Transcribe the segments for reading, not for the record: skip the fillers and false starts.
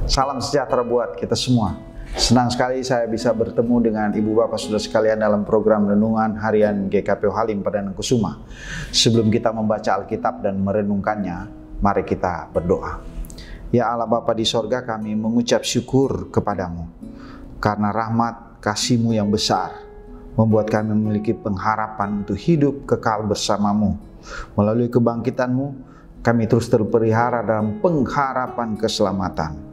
Salam sejahtera buat kita semua. Senang sekali saya bisa bertemu dengan Ibu Bapak Saudara sekalian dalam program Renungan Harian GKP Halim Perdanakusuma. Sebelum kita membaca Alkitab dan merenungkannya, mari kita berdoa. Ya Allah Bapa di sorga, kami mengucap syukur kepadamu karena rahmat kasih-Mu yang besar membuat kami memiliki pengharapan untuk hidup kekal bersama-Mu. Melalui kebangkitan-Mu, kami terus terpelihara dalam pengharapan keselamatan.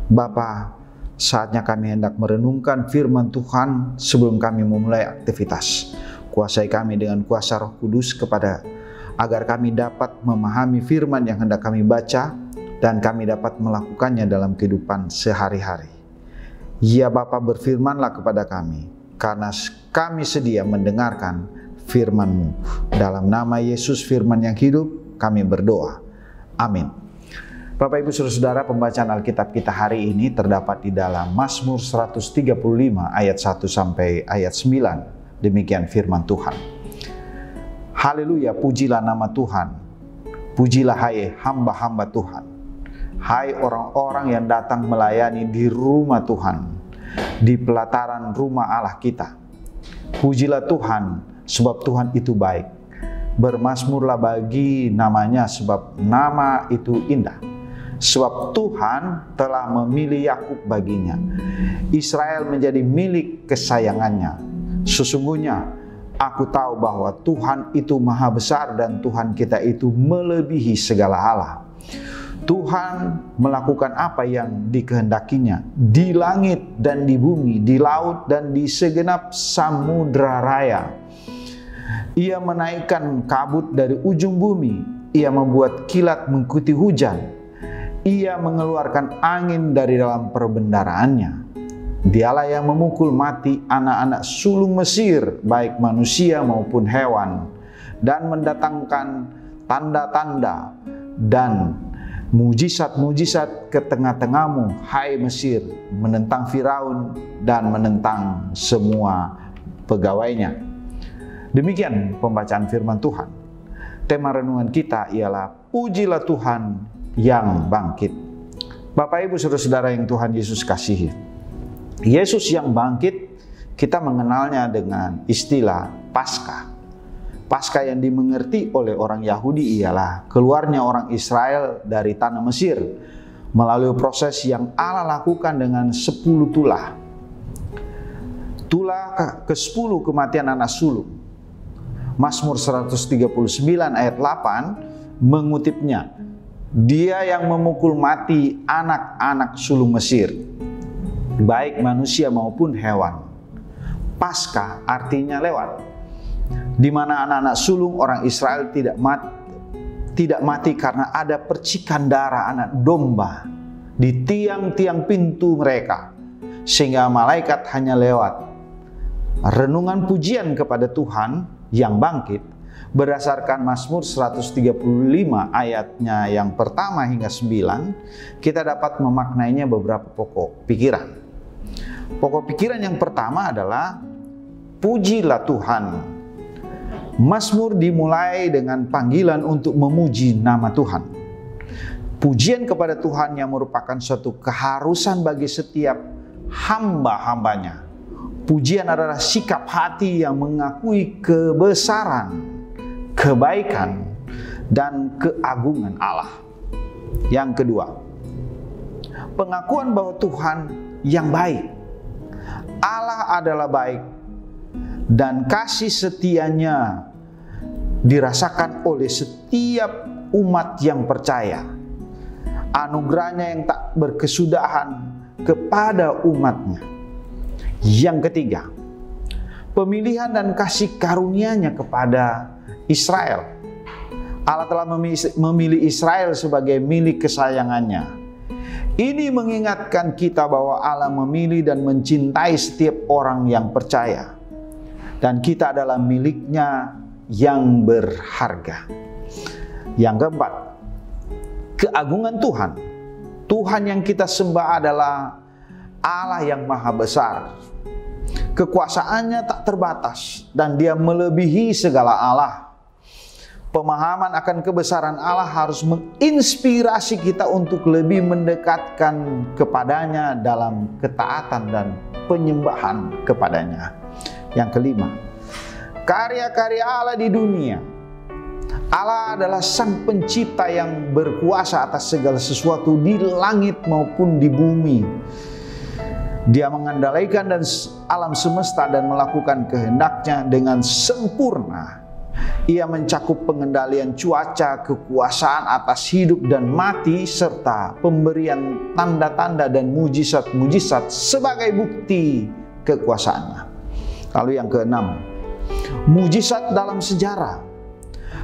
Bapa, saatnya kami hendak merenungkan firman Tuhan sebelum kami memulai aktivitas. Kuasai kami dengan kuasa Roh Kudus agar kami dapat memahami firman yang hendak kami baca dan kami dapat melakukannya dalam kehidupan sehari-hari. Ya Bapa, berfirmanlah kepada kami, karena kami sedia mendengarkan firman-Mu. Dalam nama Yesus firman yang hidup, kami berdoa. Amin. Bapak Ibu Saudara, pembacaan Alkitab kita hari ini terdapat di dalam Mazmur 135 ayat 1 sampai ayat 9. Demikian firman Tuhan. Haleluya, pujilah nama Tuhan. Pujilah hai hamba-hamba Tuhan. Hai orang-orang yang datang melayani di rumah Tuhan, di pelataran rumah Allah kita. Pujilah Tuhan, sebab Tuhan itu baik. Bermazmurlah bagi namanya, sebab nama itu indah. Sebab Tuhan telah memilih Yakub baginya, Israel menjadi milik kesayangannya. Sesungguhnya aku tahu bahwa Tuhan itu maha besar dan Tuhan kita itu melebihi segala Allah. Tuhan melakukan apa yang dikehendakinya di langit dan di bumi, di laut dan di segenap samudra raya. Ia menaikkan kabut dari ujung bumi, ia membuat kilat mengikuti hujan. Ia mengeluarkan angin dari dalam perbendaraannya. Dialah yang memukul mati anak-anak sulung Mesir, baik manusia maupun hewan, dan mendatangkan tanda-tanda dan mujizat-mujizat ke tengah-tengahmu, hai Mesir, menentang Firaun dan menentang semua pegawainya. Demikian pembacaan firman Tuhan. Tema renungan kita ialah pujilah Tuhan yang bangkit. Bapak Ibu Saudara-saudara yang Tuhan Yesus kasihi, Yesus yang bangkit kita mengenalnya dengan istilah Paskah. Paskah yang dimengerti oleh orang Yahudi ialah keluarnya orang Israel dari tanah Mesir melalui proses yang Allah lakukan dengan 10 tulah. Tulah ke-10 kematian anak sulung. Mazmur 139 ayat 8 mengutipnya. Dia yang memukul mati anak-anak sulung Mesir, baik manusia maupun hewan. Paskah artinya lewat, di mana anak-anak sulung orang Israel tidak mati karena ada percikan darah anak domba di tiang-tiang pintu mereka, sehingga malaikat hanya lewat. Renungan pujian kepada Tuhan yang bangkit berdasarkan Mazmur 135 ayatnya yang pertama hingga 9, kita dapat memaknainya beberapa pokok pikiran. Pokok pikiran yang pertama adalah pujilah Tuhan. Mazmur dimulai dengan panggilan untuk memuji nama Tuhan. Pujian kepada Tuhan yang merupakan suatu keharusan bagi setiap hamba-hambanya. Pujian adalah sikap hati yang mengakui kebesaran, kebaikan, dan keagungan Allah. Yang kedua, pengakuan bahwa Tuhan yang baik. Allah adalah baik dan kasih setianya dirasakan oleh setiap umat yang percaya. Anugerahnya yang tak berkesudahan kepada umatnya. Yang ketiga, pemilihan dan kasih karunia-Nya kepada Israel. Allah telah memilih Israel sebagai milik kesayangannya. Ini mengingatkan kita bahwa Allah memilih dan mencintai setiap orang yang percaya. Dan kita adalah miliknya yang berharga. Yang keempat, keagungan Tuhan. Tuhan yang kita sembah adalah Allah yang maha besar. Kekuasaannya tak terbatas dan Dia melebihi segala Allah. Pemahaman akan kebesaran Allah harus menginspirasi kita untuk lebih mendekatkan kepadanya dalam ketaatan dan penyembahan kepadanya. Yang kelima, karya-karya Allah di dunia. Allah adalah Sang Pencipta yang berkuasa atas segala sesuatu di langit maupun di bumi. Dia mengandalkan dan alam semesta dan melakukan kehendaknya dengan sempurna. Ia mencakup pengendalian cuaca, kekuasaan atas hidup dan mati, serta pemberian tanda-tanda dan mujizat-mujizat sebagai bukti kekuasaannya. Lalu yang keenam, mujizat dalam sejarah.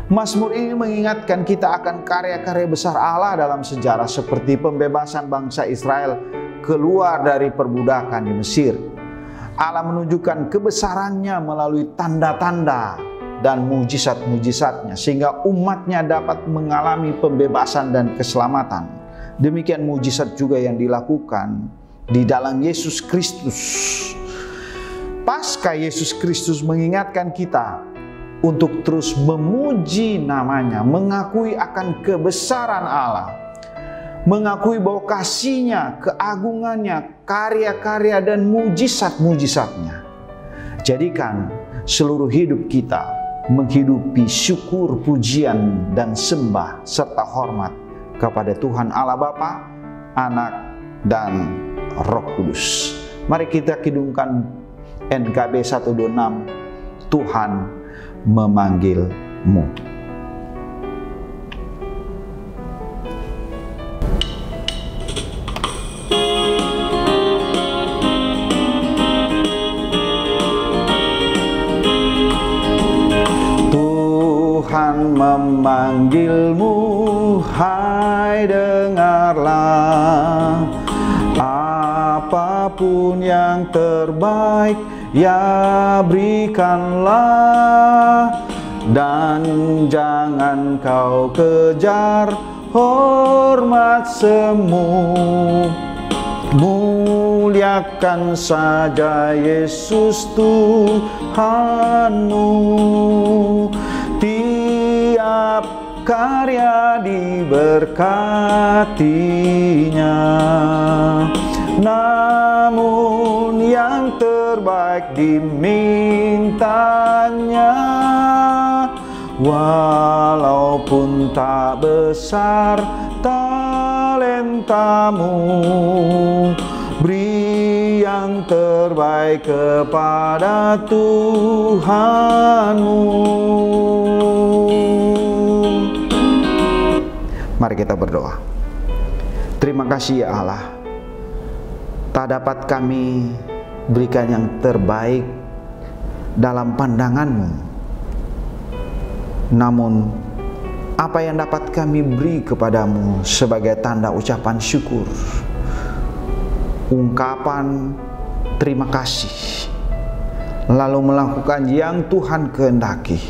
Mazmur ini mengingatkan kita akan karya-karya besar Allah dalam sejarah, seperti pembebasan bangsa Israel keluar dari perbudakan di Mesir. Allah menunjukkan kebesarannya melalui tanda-tanda dan mujizat-mujizatnya, sehingga umatnya dapat mengalami pembebasan dan keselamatan. Demikian mujizat juga yang dilakukan di dalam Yesus Kristus. Pasca Yesus Kristus mengingatkan kita untuk terus memuji namanya, mengakui akan kebesaran Allah, mengakui bahwa kasih-Nya, keagungannya, karya-karya dan mujizat-mujizatnya. Jadikan seluruh hidup kita menghidupi syukur, pujian, dan sembah serta hormat kepada Tuhan Allah Bapa, Anak, dan Roh Kudus. Mari kita kidungkan NKB 126, Tuhan memanggilmu. Tuhan memanggilmu, hai dengarlah. Apapun yang terbaik, ya berikanlah. Dan jangan kau kejar hormat semu. Muliakan saja Yesus Tuhanmu. Tiap karya diberkatinya, namun yang terbaik dimintanya. Walaupun tak besar talentamu, beri yang terbaik kepada Tuhanmu. Mari kita berdoa. Terima kasih ya Allah, tak dapat kami berikan yang terbaik dalam pandangan-Mu. Namun, apa yang dapat kami beri kepadamu sebagai tanda ucapan syukur, ungkapan terima kasih, lalu melakukan yang Tuhan kehendaki,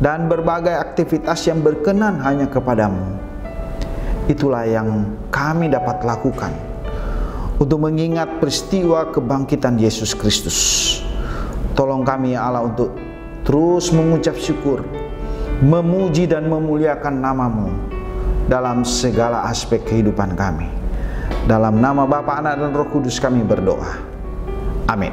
dan berbagai aktivitas yang berkenan hanya kepadamu. Itulah yang kami dapat lakukan untuk mengingat peristiwa kebangkitan Yesus Kristus. Tolong kami ya Allah untuk terus mengucap syukur, memuji dan memuliakan nama-Mu dalam segala aspek kehidupan kami. Dalam nama Bapa, Anak, dan Roh Kudus kami berdoa. Amin.